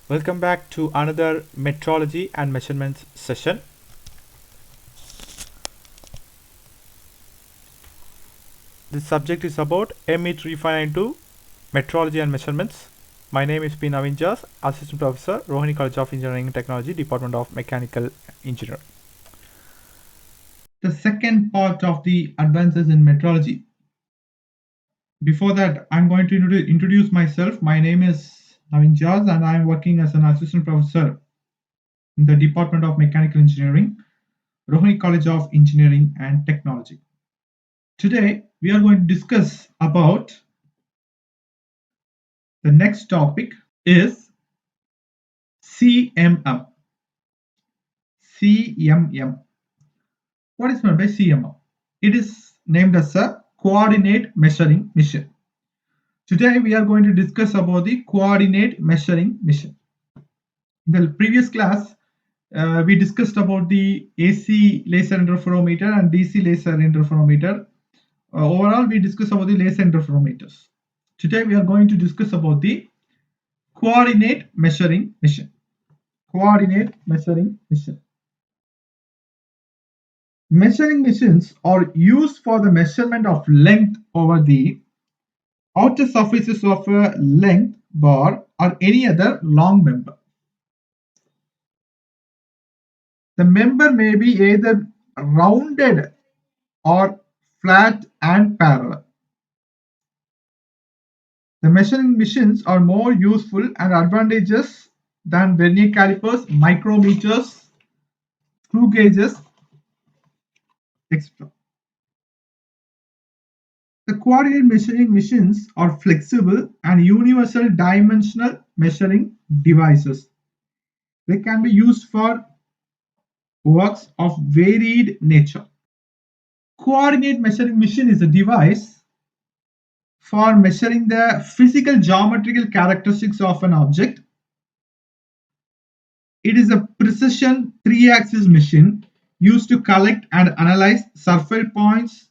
Welcome back to another metrology and measurements session. This subject is about ME.392 metrology and measurements. My name is P.NAVIN, JASS, Assistant Professor, Rohini College of Engineering and Technology, Department of Mechanical Engineering. The second part of the advances in metrology. Before that, I'm going to introduce myself. My name is Navin Jaz and I am working as an Assistant Professor in the Department of Mechanical Engineering, Rohini College of Engineering and Technology. Today, we are going to discuss about the next topic is CMM. CMM. What is meant by CMM? It is named as a coordinate measuring mission. Today, we are going to discuss about the coordinate measuring mission. In the previous class, we discussed about the AC laser interferometer and DC laser interferometer. Overall, we discussed about the laser interferometers. Today, we are going to discuss about the coordinate measuring mission. Coordinate measuring mission. Measuring missions are used for the measurement of length over the outer surfaces of a length bar or any other long member. The member may be either rounded or flat and parallel. The measuring missions are more useful and advantageous than vernier calipers, micrometers, screw gauges, etc. The coordinate measuring machines are flexible and universal dimensional measuring devices. They can be used for works of varied nature. Coordinate measuring machine is a device for measuring the physical geometrical characteristics of an object. It is a precision 3-axis machine used to collect and analyze surface points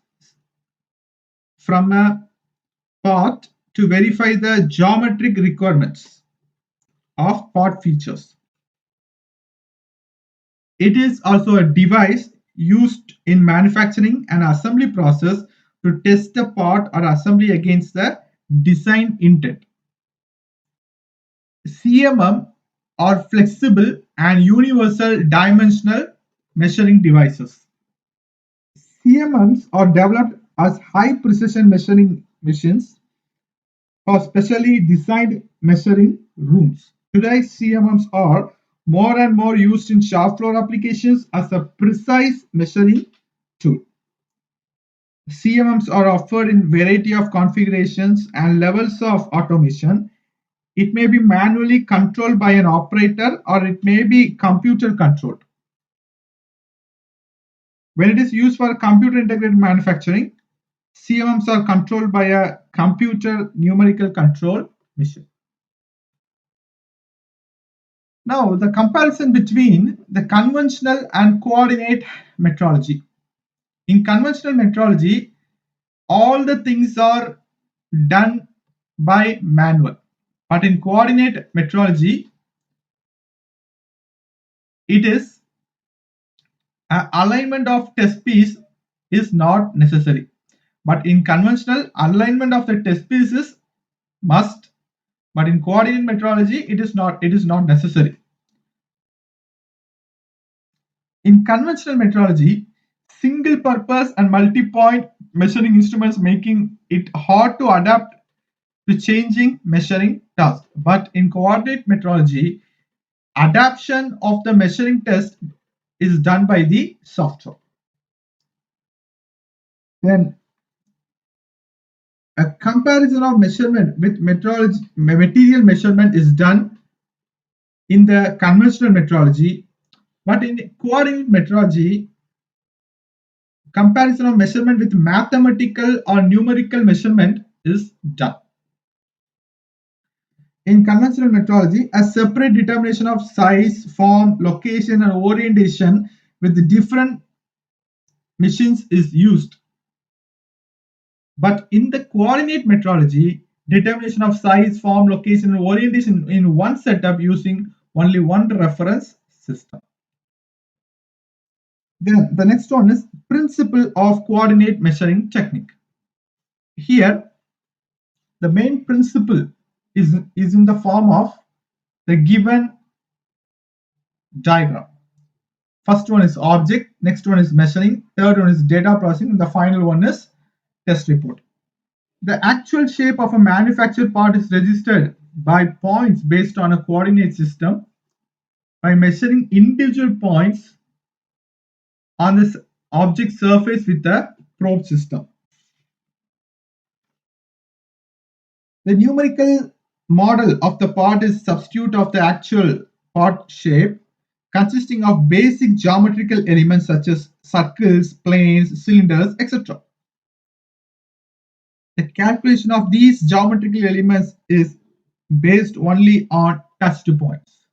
from a part to verify the geometric requirements of part features. It is also a device used in manufacturing and assembly process to test the part or assembly against the design intent. CMM are flexible and universal dimensional measuring devices. CMMs are developed as high precision measuring machines for specially designed measuring rooms. Today, CMMs are more and more used in shop floor applications as a precise measuring tool. CMMs are offered in variety of configurations and levels of automation. It may be manually controlled by an operator or it may be computer controlled. When it is used for computer integrated manufacturing, CMMs are controlled by a computer numerical control machine. Now, the comparison between the conventional and coordinate metrology. In conventional metrology, all the things are done by manual. But in coordinate metrology, it is alignment of test piece is not necessary. But in conventional, alignment of the test piece is must. But in coordinate metrology, it is not necessary. In conventional metrology, single purpose and multi-point measuring instruments making it hard to adapt to changing measuring tasks. But in coordinate metrology, adaptation of the measuring test is done by the software. Then a comparison of measurement with material measurement is done in the conventional metrology, but in coordinate metrology, comparison of measurement with mathematical or numerical measurement is done. In conventional metrology, a separate determination of size, form, location, and orientation with different machines is used. But in the coordinate metrology, determination of size, form, location, and orientation in one setup using only one reference system. Then the next one is principle of coordinate measuring technique. Here, the main principle is in the form of the given diagram. First one is object, next one is measuring, third one is data processing, and the final one is test report. The actual shape of a manufactured part is registered by points based on a coordinate system by measuring individual points on this object surface with a probe system. The numerical model of the part is substitute of the actual part shape consisting of basic geometrical elements such as circles, planes, cylinders, etc. The calculation of these geometrical elements is based only on touched points.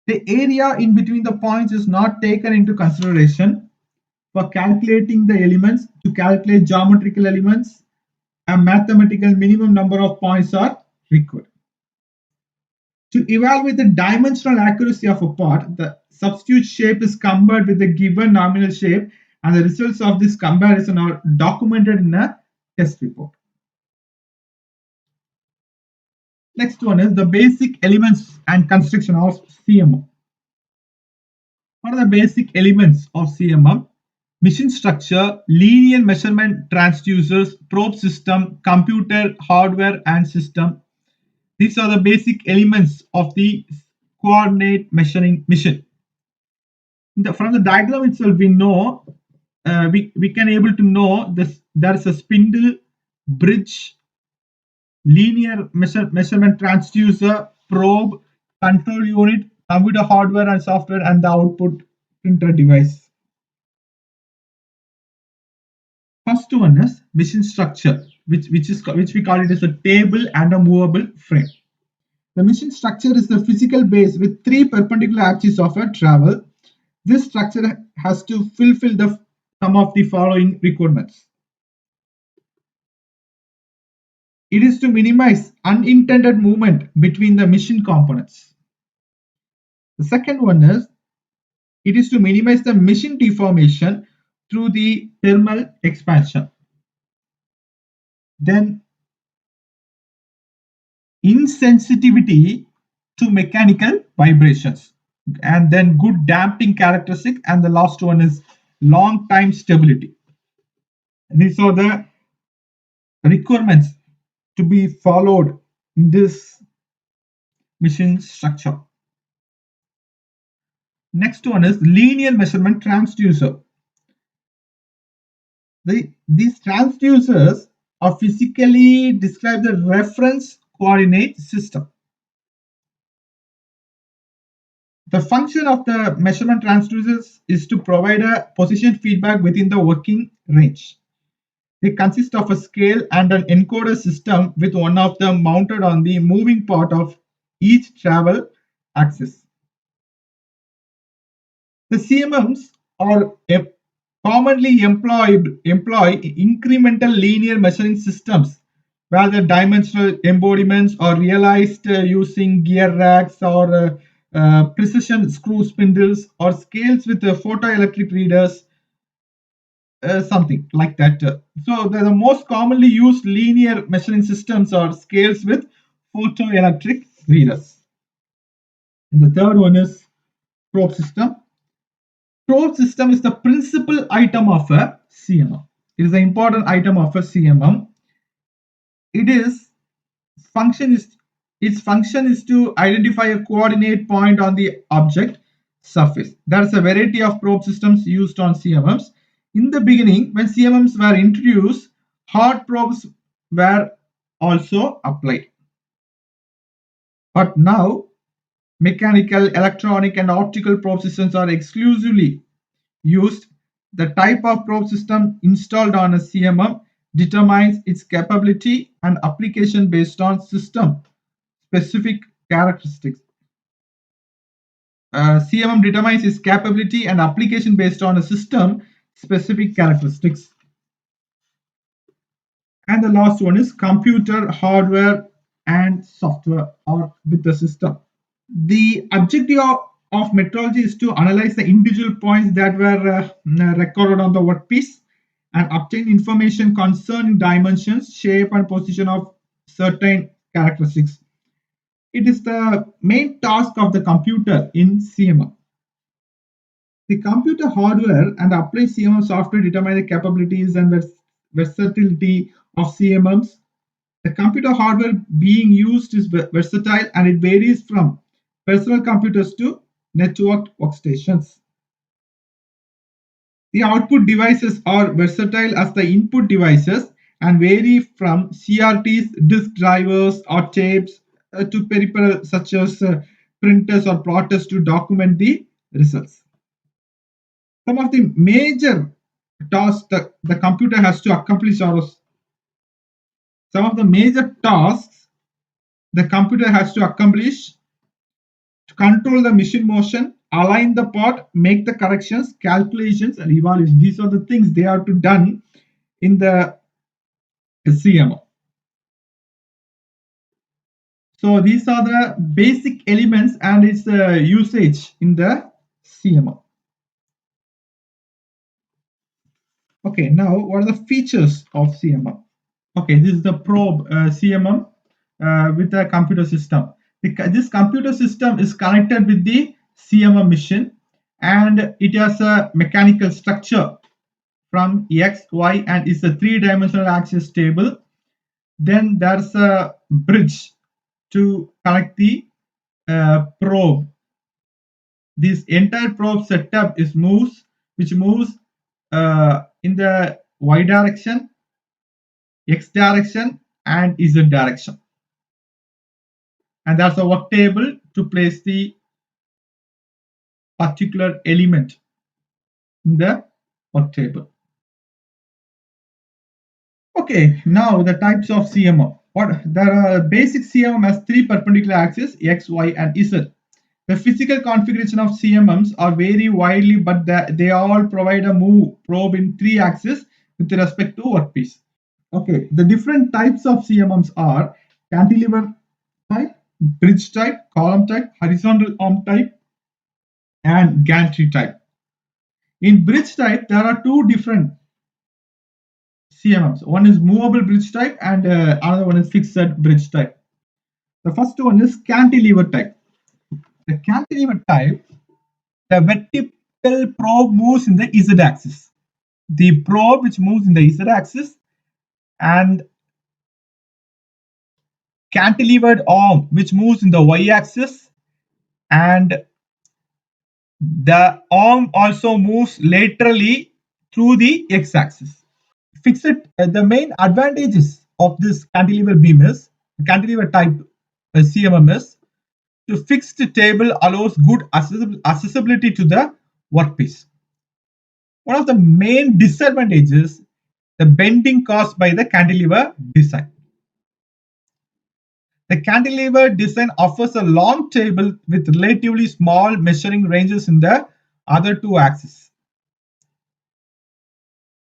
The area in between the points is not taken into consideration for calculating the elements. To calculate geometrical elements, a mathematical minimum number of points are required. To evaluate the dimensional accuracy of a part, the substitute shape is compared with the given nominal shape, and the results of this comparison are documented in a test report. Next one is the basic elements and construction of CMM. What are the basic elements of CMM? Machine structure, linear measurement transducers, probe system, computer, hardware, and system. These are the basic elements of the coordinate measuring machine. From the diagram itself, we know we can able to know this. There is a spindle, bridge, linear measurement transducer, probe, control unit, computer hardware and software, and the output printer device. First one is machine structure, which we call it as a table and a movable frame. The machine structure is the physical base with three perpendicular axes of a travel. This structure has to fulfill some of the following requirements. It is to minimize unintended movement between the machine components. The second one is it is to minimize the machine deformation through the thermal expansion. Then insensitivity to mechanical vibrations, and then good damping characteristic, and the last one is long time stability. These are the requirements to be followed in this machine structure. Next one is linear measurement transducer. These transducers are physically describe the reference coordinate system. The function of the measurement transducers is to provide a position feedback within the working range. They consist of a scale and an encoder system with one of them mounted on the moving part of each travel axis. The CMMs are commonly employ incremental linear measuring systems where the dimensional embodiments are realized using gear racks or precision screw spindles or scales with photoelectric readers, something like that. So the most commonly used linear measuring systems are scales with photoelectric readers. And the third one is probe system. Probe system is the principal item of a CMM. It is an important item of a CMM. Its function is to identify a coordinate point on the object surface. There is a variety of probe systems used on CMMs. In the beginning, when CMMs were introduced, hard probes were also applied. But now, mechanical, electronic, and optical probe systems are exclusively used. The type of probe system installed on a CMM determines its capability and application based on system specific characteristics. CMM determines its capability and application based on a system specific characteristics. And the last one is computer hardware and software or with the system. The objective of metrology is to analyze the individual points that were recorded on the workpiece and obtain information concerning dimensions, shape, and position of certain characteristics. It is the main task of the computer in CMM. The computer hardware and applied CMM software determine the capabilities and versatility of CMMs. The computer hardware being used is versatile and it varies from personal computers to networked workstations. The output devices are versatile as the input devices and vary from CRTs, disk drivers, or tapes to peripherals such as printers or plotters to document the results. Some of the major tasks that the computer has to accomplish are some of the major tasks the computer has to accomplish: to control the machine motion, align the part, make the corrections, calculations, and evaluation. These are the things they have to done in the CMO. So these are the basic elements and its usage in the CMO. Okay, now what are the features of CMO? Okay, this is the probe CMM with a computer system. This computer system is connected with the CMM machine and it has a mechanical structure from X, Y, and is a three-dimensional axis table. Then there's a bridge to connect the probe. This entire probe setup which moves in the Y direction, X direction, and Z direction. And there's a work table to place the particular element in the work table. Okay, now the types of CMO. There are basic CMM has three perpendicular axes, X, Y, and Z. The physical configuration of CMMs are vary widely, but they all provide a move probe in three axes with respect to workpiece. Okay, the different types of CMMs are cantilever type, bridge type, column type, horizontal arm type, and gantry type. In bridge type, there are two different CMMs. One is movable bridge type and another one is fixed bridge type. The first one is cantilever type. The cantilever type, the vertical probe moves in the Z axis. The probe which moves in the Z axis and cantilevered arm which moves in the Y axis, and the arm also moves laterally through the X axis. Fixed, the main advantages of this cantilever beam is cantilever type CMM is to fixed table allows good accessibility to the workpiece. One of the main disadvantages, the bending caused by the cantilever design. The cantilever design offers a long table with relatively small measuring ranges in the other two axes,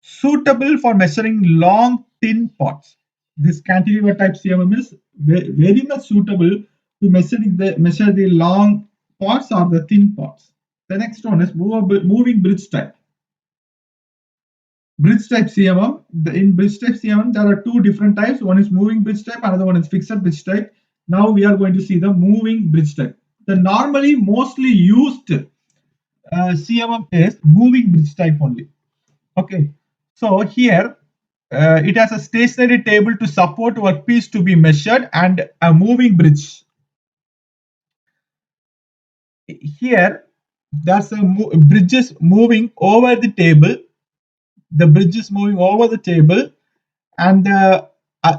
suitable for measuring long thin parts. This cantilever type CMM is very much suitable to measure the long parts or the thin parts. The next one is moving bridge type. Bridge type CMM. In bridge type CMM, there are two different types. One is moving bridge type, another one is fixed bridge type. Now we are going to see the moving bridge type. The normally mostly used CMM is moving bridge type only. Okay, so here it has a stationary table to support workpiece to be measured and a moving bridge. Here there's a bridges moving over the table. The bridge is moving over the table and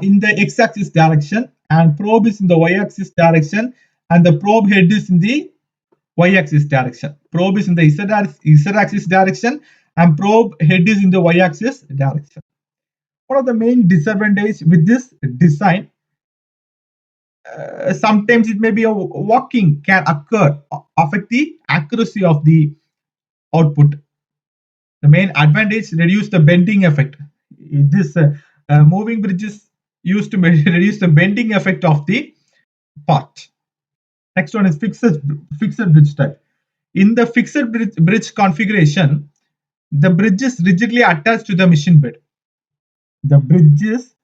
in the x-axis direction, and probe is in the y-axis direction, and the probe head is in the y-axis direction. Probe is in the z-axis direction and probe head is in the y-axis direction. One of the main disadvantages with this design, sometimes it may be a walking can occur, affect the accuracy of the output. The main advantage, reduce the bending effect. This Moving bridges used to reduce the bending effect of the part. Next one is fixed bridge type. In the fixed bridge configuration, the bridge is rigidly attached to the machine bed. The bridge is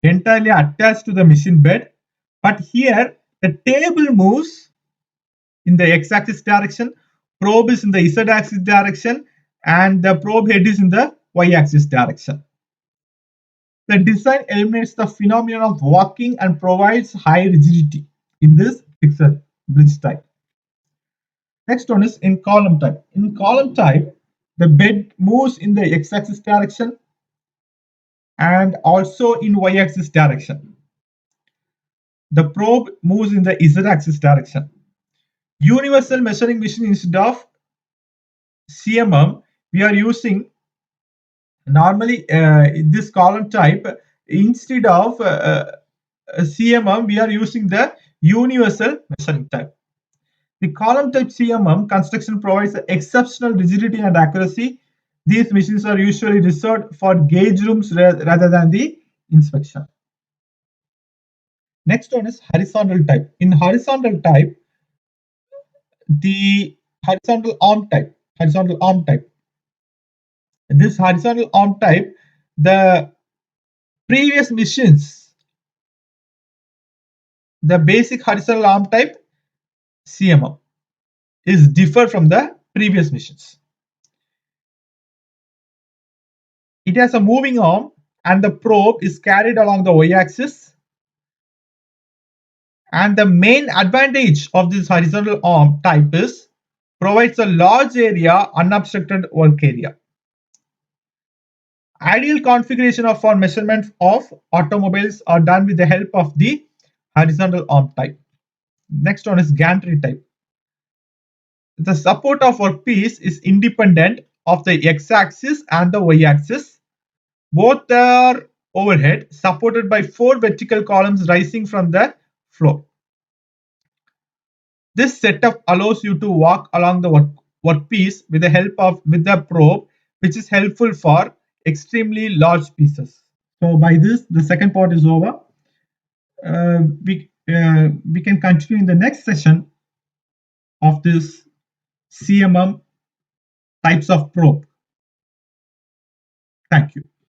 entirely attached to the machine bed, but here the table moves in the x-axis direction, probe is in the z-axis direction, and the probe head is in the y-axis direction. The design eliminates the phenomenon of walking and provides high rigidity in this fixed bridge type. Next one is in column type. In column type, the bed moves in the x-axis direction and also in y-axis direction. The probe moves in the z-axis direction. Universal measuring machine instead of CMM, we are using normally this column type instead of CMM, we are using the universal measuring type. The column type CMM construction provides exceptional rigidity and accuracy. These machines are usually reserved for gauge rooms rather than the inspection. Next one is horizontal type. In horizontal type, the horizontal arm type. This horizontal arm type, the previous machines, the basic horizontal arm type CMM is different from the previous machines. It has a moving arm and the probe is carried along the y-axis. And the main advantage of this horizontal arm type is provides a large area, unobstructed work area. Ideal configuration for measurement of automobiles are done with the help of the horizontal arm type. Next one is gantry type. The support of workpiece is independent of the x-axis and the y-axis. Both are overhead, supported by 4 vertical columns rising from the floor. This setup allows you to walk along the workpiece with the help of the probe, which is helpful for extremely large pieces. So by this, the second part is over. We can continue in the next session of this CMM types of probe. Thank you.